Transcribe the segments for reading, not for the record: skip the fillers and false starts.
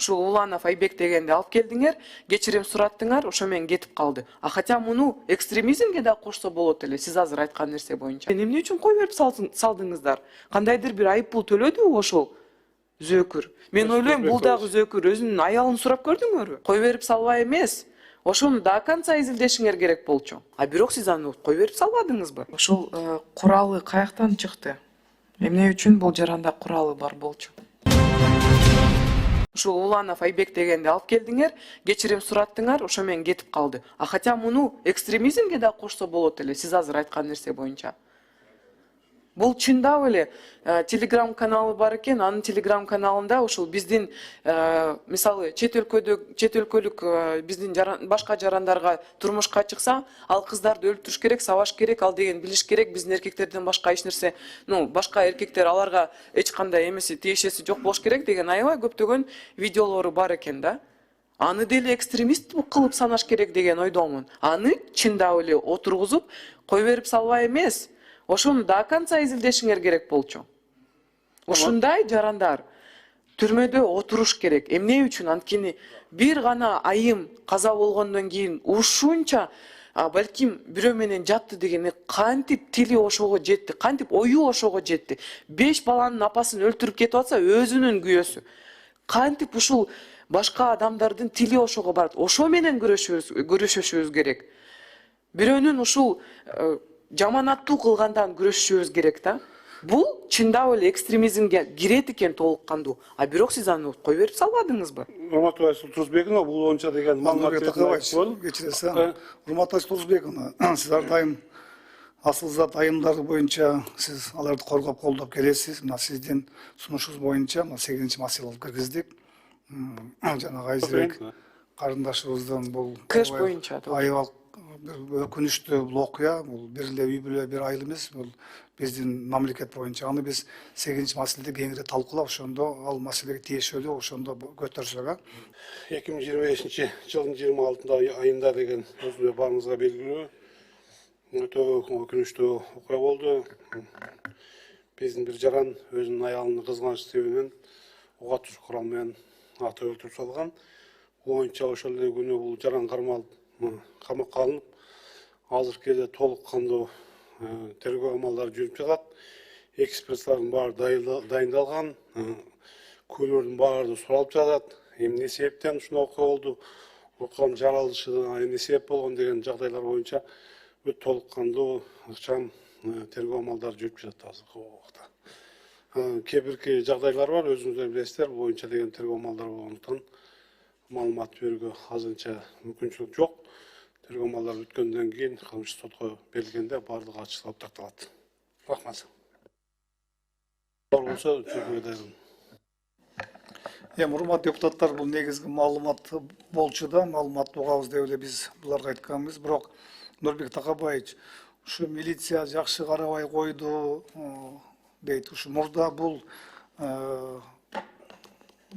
Ушу Уланов Айбек дегенди алып келдиңер, кечирим сураттыңар, ошо менен кетип калды. Хотя муну экстремизмге да кошсо болот эле, сиз азыр айткан нерсе боюнча. Эмне үчүн кой берип салдыңыздар? Кандайдыр бир айып пул төлөдүбү ошол зөөкүр? Мен ойлойм, бул дагы зөөкүр өзүнүн аялын сурап көрдүңөрбү? Кой берип салбай эмес. Ошону до конца изилдешиңер керек болчу. Бирок сиз аны кой берип салбадыңызбы? Ошол куралы каяктан чыкты? Эмне үчүн бул жаранда куралы бар болчу? Ушу Уланов Айбек дегенди алып келдиңер, кечирим сураттыңар, ошо менен кетип калды. Хотя муну экстремизмге да кошсо болот эле, сиз азыр айткан нерсе боюнча. Бул чындап эле телеграм каналы бар экен, анын телеграм каналында ушул биздин мисалы чет өлкөлүк биздин башка жарандарга турмушка чыкса, ал кыздарды өлтүрүш керек, сабаш керек, ал деген билиш керек, биздин эркектерден башка эч нерсе, башка эркектер аларга эч кандай эмеси тиешеси жок болуш керек деген аябай көптөгөн видеолору бар экен да. Аны деле экстремист кылып санаш керек деген ойдомун. Аны чындап эле отургузуп, кой берип салбай эмес. Ошону до конца изилдешиңер керек болчу. Ушундай жарандар түрмөдө отуруш керек. Эмне үчүн? Анткени бир гана айым каза болгондон кийин ушунча балким бирөө менен жатты дегени кантип тили ошого жетти, кантип ою ошого жетти. 5 баланын апасын өлтүрүп кетип атса, өзүнүн күйөөсү. Кантип ушул башка адамдардын тили ошого барат. Ошо менен күрөшүшүбүз керек. Бирөөнүн ушул жаманаттуу кылгандан күрөшүшүбүз керек да. Бул чындап эле экстремизмге кирет экен толуккандуу. Бирок сиз аны кой берип салбадыңызбы? Урматтуу Айсул Турсбековна, бул боюнча деген маалымат кечиресиз. Урматтуу Айсул Турсбековна, сиз ар дайым асыл зат айымдары боюнча сиз аларды коргоп колдоп келесиз. Мына сиздин сунушуңуз боюнча 8-чи маселе болуп киргиздик. Жанагы Айзебек карындашыбыздын бул КШ боюнча аябай өкүнүчтүү бул окуя, бул бир эле үй бүлө бир айыл эмес, бул биздин мамлекет боюнча. Аны биз 8-чи маселеде кеңири талкуулап, ошондо ал маселеге тиешелүү ошондо көтөрсөк. 2025 жылдын 26 айында деген өзүбүз баарыбызга белгилүү өтө өкүнүчтүү окуя болду. Биздин бир жаран өзүнүн аялын кызганыч себебинен ок атуучу курал менен атып өлтүрүп салган. Боюнча ошол эле күнү бул жаран кармалып камакка алынып, азыркы кезде толук кандуу тергөө амалдары жүрүп жатат. Эксперттердин баары дайындалган, күөлөрдүн баары суралып жатат. Эмне себептен ушундай окуя болду, окуянын жаралышына эмне себеп болгон деген жагдайлар боюнча өтө толук кандуу ыкчам тергөө амалдары жүрүп жатат азыркы убакта. Кээ бирки жагдайлар бар, өзүңүздөр билесиздер, боюнча деген тергөө амалдары болгондуктан маалымат берүүгө азырынча мүмкүнчүлүк жок. Тергөө амалдары бүткөндөн кийин кылмыш сотко берилгенде баардыгы ачыкталып тартылат. Рахмат. Бар болсо чөйгө дайын. Урматтуу депутаттар, бул негизги маалымат болчу да, маалымат угабыз деп эле биз буларга айтканбыз. Бирок Нурбек Такабаевич, ушу милиция жакшы карабай койду дейт. Ушу мурда бул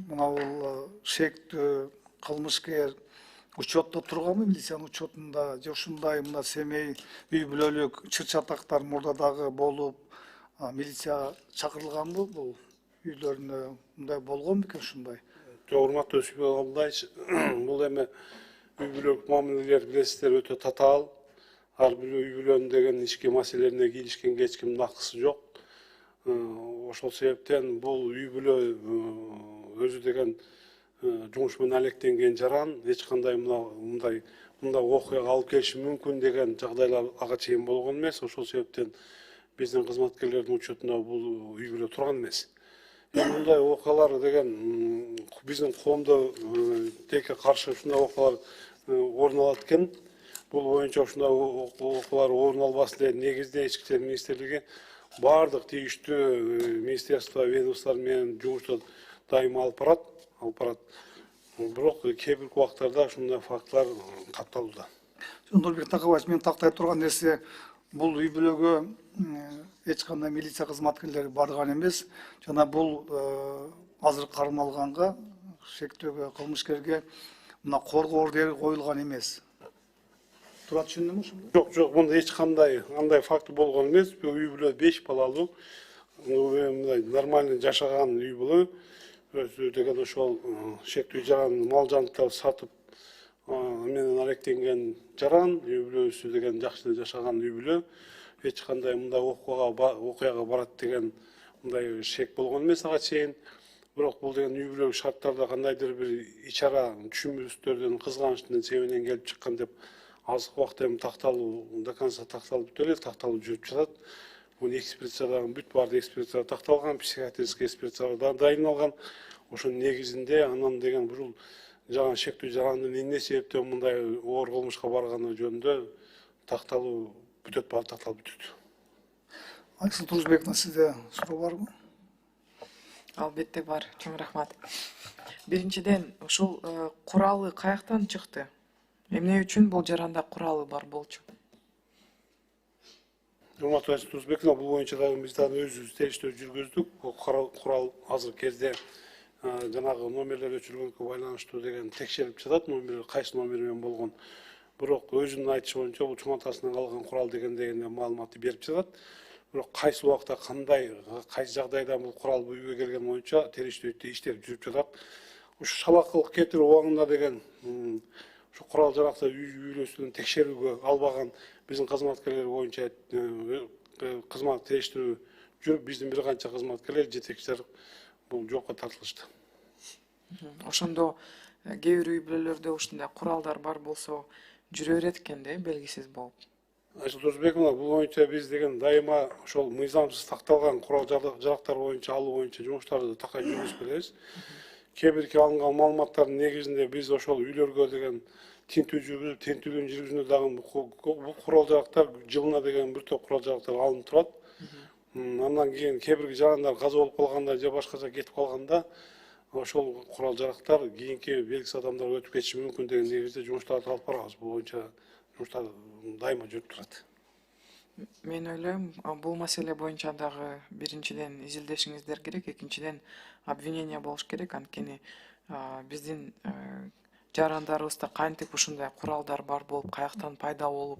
мына бул шектүү кылмышкер учетто турганбы, милициянын учетунда, же ушундай мына семей үй бүлөлүк чыр-чатактар мурда дагы болуп, милиция чакырылганбы бул үйлөрүнө, мындай болгон бекен ушундай? Урматтуу Өсүбек Абдуллаевич, бул эми үй бүлөлүк мамилелер билесиздер өтө татаал. Ар бир үй бүлөнүн деген ички маселелерине кийлишкенге эч кимдин акысы жок. Ошол себептен бул үй бүлө өзү деген жумуш менен алектенген жаран эч кандай мындай окуяга алып келиши мүмкүн деген жагдайлар ага чейин болгон эмес. Ошол себептен биздин кызматкерлердин учетунда бул үй бүлө турган эмес. Мындай окуялар деген биздин коомдо текке каршы ушундай окуялар орун алат экен. Бул боюнча ушундай окуялар орун албасын эле негизде ички иштер министрлиги баардык тийиштүү министерство, ведомстволор менен жумушту дайыма алып барат. Бирок кээ бир убактарда ушундай фактылар катталууда. Нурбек Такабаевич, мен тактай турган нерсе, бул үй бүлөгө эч кандай милиция кызматкерлери барган эмес. Жана бул азыр кармалганга, шектөөгө, кылмышкерге мына коргоо ордери коюлган эмес. Туура түшүндүмбү ушундай? Жок, мында эч кандай андай факт болгон эмес. Үй бүлө 5 балалуу, мындай нормально жашаган үй бүлө. өзү деген ошол шектүү жаран мал жантар сатып менен алектенген жаран үй бүлөсү деген жакшы жашаган үй бүлө эч кандай мындай окуяга барат деген мындай шек болгон эмес ага чейин. Бирок бул деген үй бүлөлүк шарттарда кандайдыр бир ичара түшүнбөстөрдөн кызганычтын себебинен келип чыккан деп азыркы убакта эми такталуу до конца такталып бүтө эле, такталуу жүрүп жатат. Бул экспертизадан бүт баардык экспертизалар такталган, психиатрический экспертизалар дайындалган. Ошонун негизинде анан деген бул жаңа шектүү жарандын эмне себептен мындай оор кылмышка барганы жөнүндө такталуу бүтөт, баары такталып бүтөт. Айсыл Турузбековна, сизде суроо барбы? Албетте бар. Чоң рахмат. Биринчиден, ушул куралы каяктан чыкты? Эмне үчүн бул жаранда куралы бар болчу? Урматтуу Айсыл Турузбековна, бул боюнча дагы биз дагы өзүбүз териштирүү жүргүздүк. Бул курал азыркы кезде жанагы номерлер өчүрүлгөнгө байланыштуу деген текшерип жатат. Номер кайсы номер менен болгон. Бирок өзүнүн айтышы боюнча бул чоң атасынан калган курал деген маалыматты берип жатат. Бирок кайсы убакта кандай, кайсы жагдайда бул курал үйгө келген боюнча териштирүү иштер жүрүп жатат. Ушу шалакылык кетирүү убагында деген ушу курал жарактар үй бүлөсүн текшерүүгө албаган биздин кызматкерлер боюнча кызмат териштирүү жүрүп, биздин бир канча кызматкерлер, жетекчилер бул жоопко тартылышты. Ошондо кээ бир үй бүлөлөрдө ушундай куралдар бар болсо жүрө берет экен да, белгисиз болуп. Айсыл Турузбековна, бул боюнча биз деген дайыма ошол мыйзамсыз такталган курал жарактар боюнча алуу боюнча жумуштарды такай жүргүзүп келебиз. Кээ бирки алынган маалыматтардын негизинде биз ошол үйлөргө деген тинтүү жүргүзүп, тинтүүнүн жүргүзүүнү дагы бул курал жарактар жылына деген бир топ курал жарактар алынып турат. Андан кийин кээ бирки жарандар каза болуп калганда же башкача кетип калганда ошол курал жарактар кийинки белгисиз адамдарга өтүп кетиши мүмкүн деген негизде жумуштарды алып барабыз. Бул боюнча жумуштар дайыма жүрүп турат. Мен ойлойм, бул маселе боюнча дагы биринчиден изилдешиңиздер керек, экинчиден обвинение болуш керек. Анткени биздин жарандарыбызда кантип ушундай куралдар бар болуп, каяктан пайда болуп,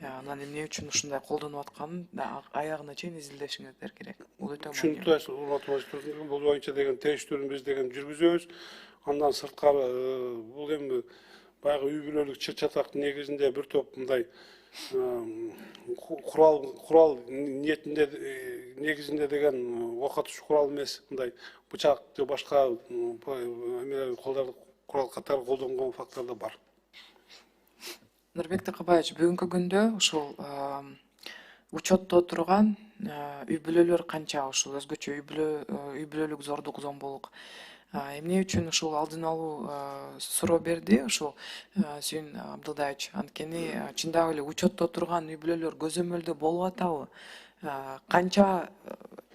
анан эмне үчүн ушундай колдонуп атканын аягына чейин изилдешиңиздер керек. Бул өтө маанилүү. Бул боюнча деген териштирүүнү биз деген жүргүзөбүз. Андан сырткары бул эми баягы үй бүлөлүк чыр-чатактын негизинде бир топ мындай курал ниетинде негизинде деген ок атуучу курал эмес, мындай бычак же башка колдорду курал катары колдонгон факттар да бар. Нурбек Такабаевич, бүгүнкү күндө ушул учетто турган үй бүлөлөр канча? Ушул өзгөчө үй бүлөлүк зордук зомбулук эмне үчүн ушул алдын алуу суроо берди ушул Сүйүн Абдылдаевич? Анткени чындап эле учетто турган үй бүлөлөр көзөмөлдө болуп атабы? Канча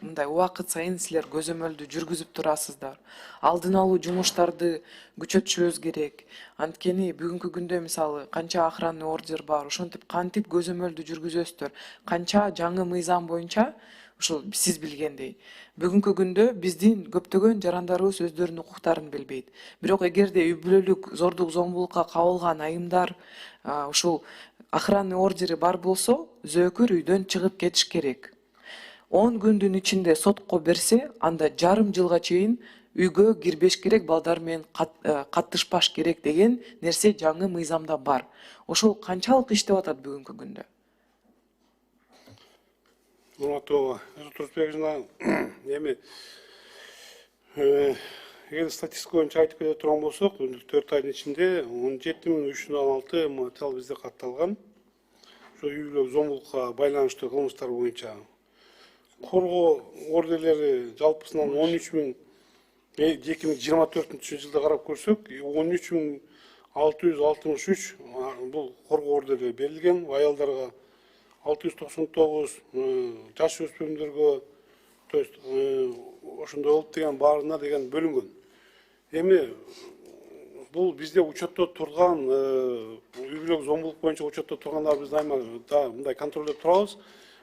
мындай убакыт сайын силер көзөмөлдү жүргүзүп турасыздар? Алдын алуу жумуштарды күчөтүшүбүз керек. Анткени бүгүнкү күндө мисалы канча охранный ордер бар, ошентип кантип көзөмөлдү жүргүзөсүздөр? Канча жаңы мыйзам боюнча ушул сиз билгендей бүгүнкү күндө биздин көптөгөн жарандарыбыз өздөрүнүн укуктарын билбейт. Бирок эгерде үй бүлөлүк зордук зомбулукка кабылган айымдар ушул охранный ордери бар болсо, зөөкүр үйдөн чыгып кетиш керек. 10 күндүн ичинде сотко берсе, анда жарым жылга чейин үйгө кирбеш керек, балдар менен каттышпаш керек деген нерсе жаңы мыйзамда бар. Ошол канчалык иштеп атат бүгүнкү күндө? Урматтуу Турузбековна, эми эгер статистика боюнча айтып келе турган болсок, 4 айдын ичинде 17.316 материал бизде катталган. Ошо үй бүлөлүк зомбулукка байланыштуу кылмыштар боюнча коргоо ордерлери жалпысынан 2024 жылда карап көрсөк, 13.663 бул коргоо ордери берилген. Аялдарга 699, жаш өспүрүмдөргө, то есть ошондой болуп деген баарына деген бөлүнгөн. Эми бул бизде учетто турган үй бүлөлүк зомбулук боюнча учетто тургандар биз дайыма мындай контролдоп турабыз.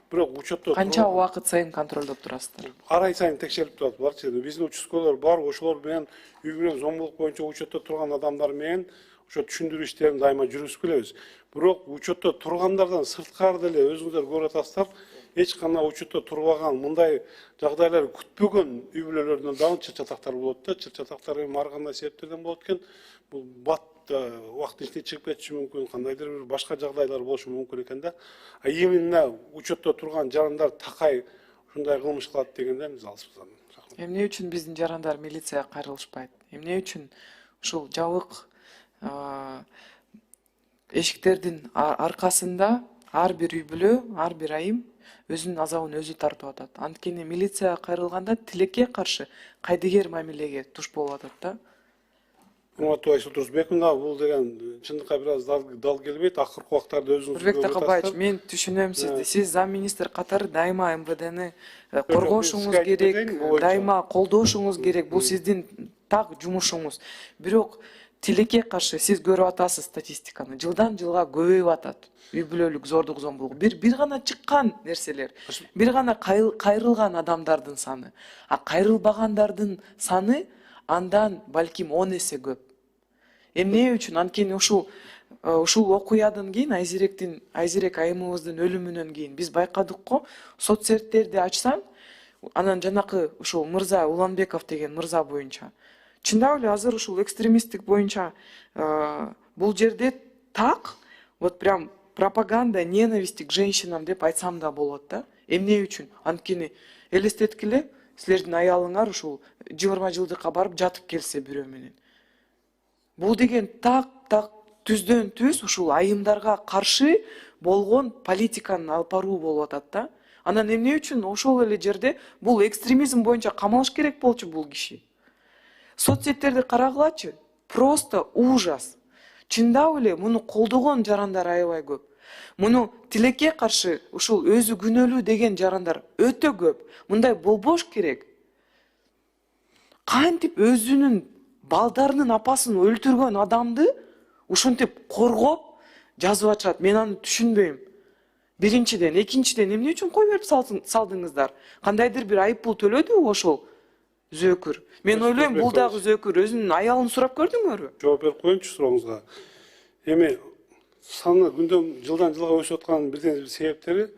Бирок учетто канча убакыт сайын контролдоп турасыздар? Ар ай сайын текшерип турат. Биздин участкалар бар, ошолор менен үй бүлөлүк зомбулук боюнча учетто турган адамдар менен ошо түшүндүрүү иштерин дайыма жүргүзүп келебиз. Бирок учетто тургандардан сырткары деле өзүңүздөр көрүп атасыздар, эч кандай учутта турбаган мындай жагдайлар күтпөгөн үй бүлөлөрдөн дагы чыр-чатактар болот да. Чыр-чатактар эми ар кандай себептерден болот экен. Бул бат убакыттын ичинде чыгып кетиши мүмкүн, кандайдыр бир башка жагдайлар болушу мүмкүн экен да. А именно учетто турган жарандар такай ушундай кылмыш кылат дегенден биз алыспыз. Эмне үчүн биздин жарандар милицияга кайрылышпайт? Эмне үчүн ушул жабык эшиктердин аркасында ар бир үй бүлө, ар бир айым өзүнүн азабын өзү тартып атат? Анткени милицияга кайрылганда тилекке каршы кайдыгер мамилеге туш болуп атат да. Урматтуу Айсул Турсунбек мына бул деген чындыкка бир аз дал келбейт. Акыркы убактарда өзүңүз Нурбек Такабаевич, мен түшүнөм сизди. Сиз замминистр катары дайыма МВДны коргошуңуз керек, дайыма колдошуңуз керек. Бул сиздин так жумушуңуз. Бирок тилекке каршы сиз көрүп атасыз статистиканы. Жылдан жылга көбөйүп атат. Үй бүлөлүк зордук зомбулук. Бир гана чыккан нерселер, бир гана кайрылган адамдардын саны. А кайрылбагандардын саны андан балким 10 эсе көп. Эмне үчүн? Анткени ушул окуядан кийин Айзерек айымыбыздын өлүмүнөн кийин биз байкадык го, соцсеттерди ачсаң, анан жанакы ушул мырза Уланбеков деген мырза боюнча чындап эле азыр ушул экстремисттик боюнча бул жерде так вот прям пропаганда, ненависть к женщинам деп айтсам да болот да. Эмне үчүн? Анткени элестеткиле, силердин аялыңар ушул 20 жылдыкка барып жатып келсе бирөө менен. Бул деген так түздөн түз ушул айымдарга каршы болгон политиканын алып баруу болуп атат да. Анан эмне үчүн ошол эле жерде бул экстремизм боюнча камалыш керек болчу бул киши? Соцсеттерди карагылачы, просто ужас. Чындап эле муну колдогон жарандар аябай көп. Муну тилекке каршы ушул өзү күнөөлүү деген жарандар өтө көп. Мындай болбош керек. Кантип өзүнүн балдарынын апасын өлтүргөн адамды ушинтип коргоп жазып атышат? Мен аны түшүнбөйм. Биринчиден, экинчиден эмне үчүн кой берип салдыңыздар? Кандайдыр бир айыппул төлөдүбү ошол зөөкүр? Мен ойлойм, бул дагы зөөкүр өзүнүн аялын сурап көрдүңөрбү? Жооп берип коеюнчу сурооңузга. Эми саны күндөн жылдан жылга өсүп аткан бирден бир себептери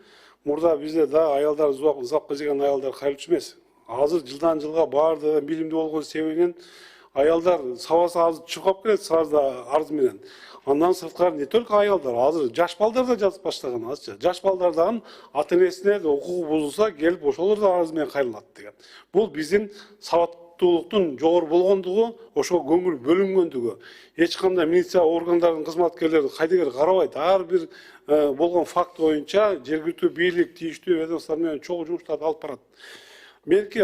мурда бизде да аялдар запка жеген аялдар кайрылчу эмес. Азыр жылдан жылга баардыгы билимдүү болгон себебинен аялдар сабасы азыр чуркап келет сазда арыз менен. Андан сырткары не только аялдар, азыр жаш балдар да жазып баштаган азырча. Жаш балдар дагы ата-энесине укугу бузулса келип ошолор да арыз менен кайрылат деген. Бул биздин сабаттуулуктун жогору болгондугу, ошого көңүл бөлүнгөндүгү. Эч кандай милиция органдарынын кызматкерлери кайдыгер карабайт. Ар бир болгон факт боюнча жергиликтүү бийлик, тийиштүү ведомстволор менен чогуу жумуштарды алып барат. Меники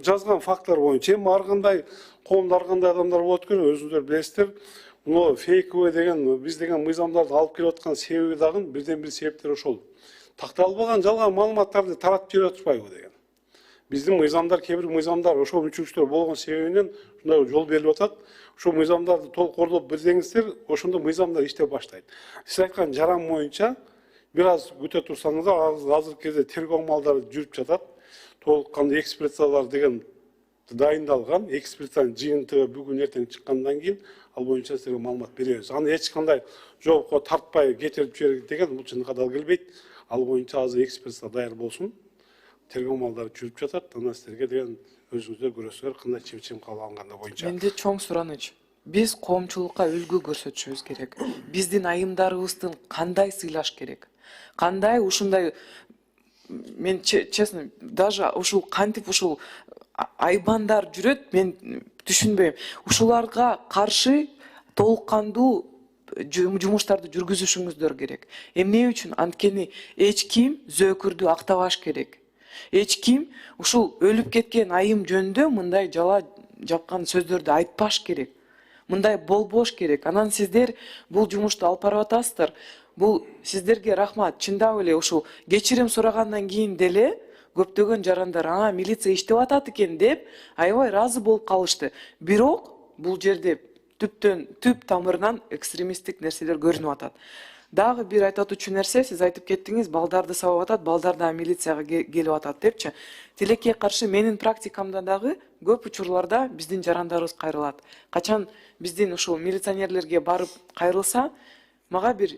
жазган факттар боюнча эми ар кандай коомдо ар кандай адамдар болот экен, өзүңүздөр билесиздер. Муну фейковый деген биз деген мыйзамдарды алып келип аткан себеби дагы бирден бир себептер ошол. Такталбаган жалган маалыматтарды таратып жиберип атышпайбы деген. Биздин мыйзамдар, кээ бир мыйзамдар ошол мүчүлүктөр болгон себебинен ушундай жол берилип атат. Ошол мыйзамдарды толук кордоп билсеңиздер, ошондо мыйзамдар иштеп баштайт. Сиз айткан жаран боюнча бир аз күтө турсаңыздар, азыркы кезде тергөө амалдары жүрүп жатат. Толук кандай экспертизалар деген дайындалган. Экспертизанын жыйынтыгы бүгүн эртең чыккандан кийин ал боюнча сизге маалымат беребиз. Аны эч кандай жоопко тартпай кетирип жиберген деген бул чындыкка дал келбейт. Ал боюнча азыр экспертиза даяр болсун. Тергөө амалдары жүрүп жатат. Анан силерге деген өзүңүздөр көрөсүздөр кандай чечим кабыл алынганы боюнча. Менде чоң сураныч. Биз коомчулукка үлгү көрсөтүшүбүз керек. Биздин айымдарыбыздын кандай сыйлаш керек? Кандай ушундай мен честно даже ушул кантип ушул айбандар жүрөт, мен түшүнбөйм. Ушуларга каршы толук кандуу жумуштарды жүргүзүшүңүздөр керек. Эмне үчүн? Анткени эч ким зөөкүрдү актабаш керек. Эч ким ушул өлүп кеткен айым жөнүндө мындай жала жапкан сөздөрдү айтпаш керек. Мындай болбош керек. Анан сиздер бул жумушту алып барып атасыздар. Бул сиздерге рахмат. Чындап эле ушул кечирим сурагандан кийин деле көптөгөн жарандар милиция иштеп атат экен деп аябай ыраазы болуп калышты. Бирок бул жерде түп тамырынан экстремисттик нерселер көрүнүп атат. Дагы бир айтып өтчү нерсе, сиз айтып кеттиңиз, балдарды сабап атат, балдар да милицияга келип атат депчи. Тилекке каршы менин практикамда дагы көп учурларда биздин жарандарыбыз кайрылат. Качан биздин ушул милиционерлерге барып кайрылса, Мага бир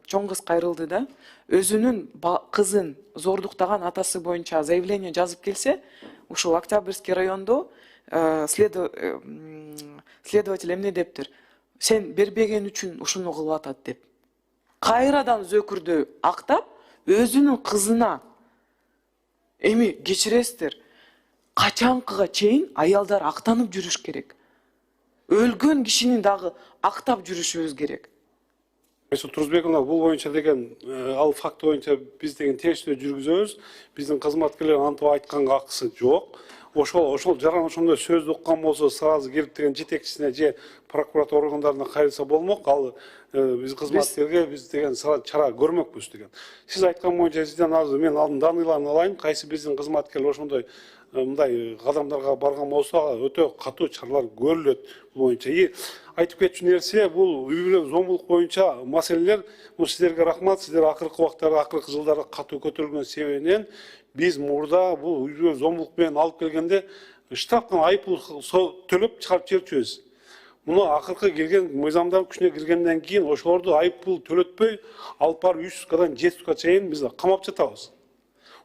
чоң кыз кайрылды да, өзүнүн кызын зордуктаган атасы боюнча заявление жазып келсе, ушул Октябрьский райондо следователь эмне дептир? Сен бербеген үчүн ушуну кылып атат деп. Кайрадан зөкүрдү актап, өзүнүн кызына эми кечиресиздер. Качанкыга чейин аялдар актанып жүрүш керек. Өлгөн кишини дагы актап жүрүшүбүз керек. Месут Турузбековна, бул боюнча деген ал факт боюнча биз деген териштирүү жүргүзөбүз. Биздин кызматкерлер антип айтканга акысы жок. Ошол жаран ошондой сөздү уккан болсо, сразу келип деген жетекчисине же прокуратура органдарына кайрылса болмок. Ал биз кызматкерге биз деген чара көрмөкпүз деген. Сиз айткан боюнча сизден азыр мен алдын даныйларын алайын. Кайсы биздин кызматкерлер ошондой мындай кадамдарга барган болсо, өтө катуу чаралар көрүлөт бул боюнча. Айтып кетчү нерсе, бул үй бүлө зомбулук боюнча маселелер, сиздерге рахмат, сиздер акыркы убактарда, акыркы жылдарда катуу көтөрүлгөн себебинен биз мурда бул үй бүлө зомбулук менен алып келгенде штрафтан айыппул төлөп чыгарып жиберчүбүз. Муну акыркы келген мыйзамдар күчүнө киргенден кийин ошолорду айыппул төлөтпөй алып барып 3 суткадан 7 суткага чейин биз камап жатабыз.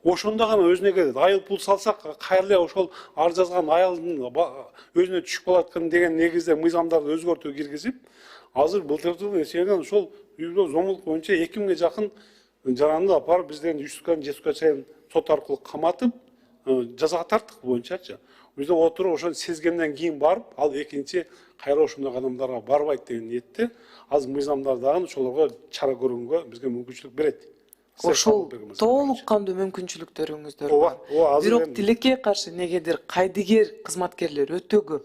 Ошондо гана өзүнө келет. Айыппул салсак, кайра ошол ар жазган аялдын өзүнө түшүп калат экен деген негизде мыйзамдарды өзгөртүү киргизип, азыр былтыркы эсебинен ошол үй бүлө зомбулук боюнча 2000ге жакын жаранды алып барып бизден 3 суткадан 7 суткага чейин сот аркылуу каматып, жазага тарттык боюнчачы. Бизде отуруп ошону сезгенден кийин барып, ал экинчи кайра ошондой кадамдарга барбайт деген ниетте. Азыр мыйзамдар дагы ошолорго чара көрүүгө бизге мүмкүнчүлүк берет. Ошол толук кандуу мүмкүнчүлүктөрүңүздөр бар. Бирок тилекке каршы негедир кайдыгер кызматкерлер өтө көп.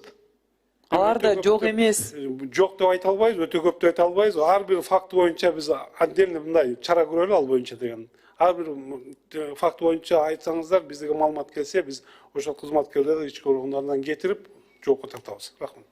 Алар да жок эмес. Жок деп айта албайбыз, өтө көп деп айта албайбыз. Ар бир факт боюнча биз отдельно мындай чара көрөлү ал боюнча деген. Ар бир факт боюнча айтсаңыздар, бизге маалымат келсе, биз ошол кызматкерлерди ички органдардан кетирип жоопко тартабыз. Рахмат.